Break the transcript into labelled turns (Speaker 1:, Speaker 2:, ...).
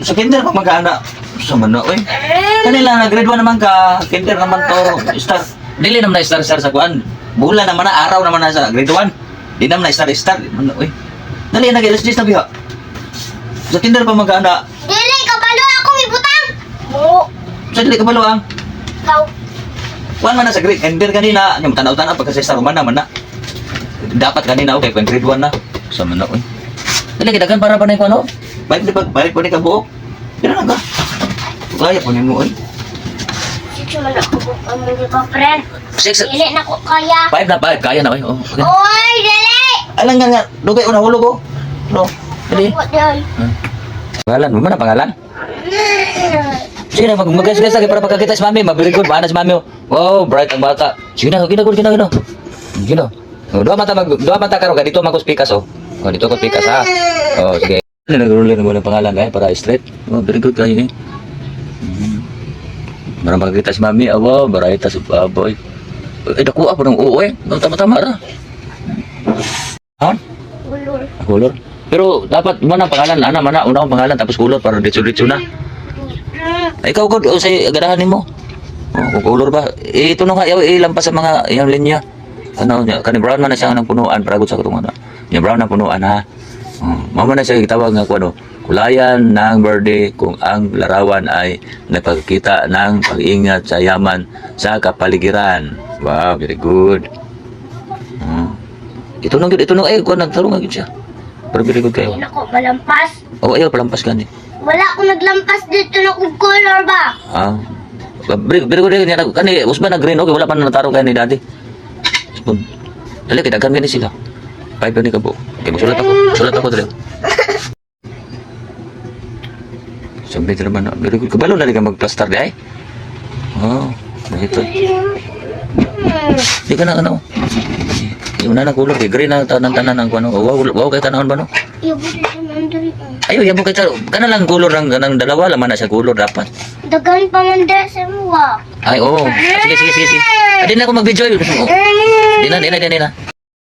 Speaker 1: Sa kinder pa magkana. Sa man na, oy. Kanila na grade 1 naman ka, kinder naman to, star. Dili naman na star sa kuan. Bulan naman na, araw naman na sa grade 1. Di naman na star. Man na, oy. Dali na gilas na biha. Sa kinder pa magkana.
Speaker 2: Dili, kabalo akong ibutang! Oo.
Speaker 1: Sa dili ka baluang.
Speaker 2: Ikaw.
Speaker 1: Kuan man na sa grade kinder kanina, yung tanaw-tanaw pagka sa star man na. Dapat kanina okay, kung grade 1 na. Sa man na, oy. Dali kidagan para pa na yung ano? Balik po ni ka buo. Kira na ka. Kaya po ni mo, oy.
Speaker 2: Sige man ako mo di ba, friend?
Speaker 1: 6.
Speaker 2: Dili na ko kaya.
Speaker 1: 5 na 5, kaya na, oy. Oh, okay.
Speaker 2: Oy, dili!
Speaker 1: Alang nga, dugay una hulog ko. No, dali.
Speaker 2: Ako, dili.
Speaker 1: Pangalan mo na pangalan? Sige na, mag-gas-gas lagi para pagkakita si mami. Mabili good, paano si mami. Wow, bright ang bata. Sige na, gina. Dua mata karo, ganito magkos pikas, oh. Oh, dito ko pikas, ha. Oh, sige. Nag-roll mo ng pangalan, para straight. Oh, very good kayo, eh. Marang pagkakita si mami, wow, bright si baboy. Dakuha po ng uo, eh. Tama-tama ra. Ha?
Speaker 2: Ulol.
Speaker 1: Kulor. Pero dapat mo na pangalan, una akong pangalan tapos kulor para ditso-ditso na. Ay, ikaw ko sa garahanin mo. Oh, kulor ba? Ito na nga ilampas sa mga yung linya. Ano niya, kani brown man na siya ng punuan para gud sa katong ano. Yung brown na punuan ha. Mama na siya gitawag nga kuno. Kulayan ng birthday kung ang larawan ay nagpakita ng pag-ingat sa yaman sa kapaligiran. Wow, very good. Ito nang ay kuan nagtarong nga gid siya. Pero very good kayo.
Speaker 2: Dili na ko malampas.
Speaker 1: Oh, ayaw palampas ka ni.
Speaker 2: Wala akong naglampas dito na kong color ba?
Speaker 1: Ah. Very good niya kani usba na green okay wala pa na nataro kay ni daddy. Spoon. Dali kita kan ni sila. 5 ni ka po. Okay, sulat ako dali. Sabi dito naman, very good. Kabalo na ka mag-plaster di ay? Oh, ito. Di ka na ano? Yung na kulor, green na tanan-tanan ng ano. Wow, kay tanahon ba no?
Speaker 2: Ibo dito nandun.
Speaker 1: Ayo, yabo kay kana lang kulor ng dalawa laman na sa kulor dapat.
Speaker 2: Dagan pa man dahil sa mga.
Speaker 1: Ay, oo. Sige. Adi na ako mag-video. Di na.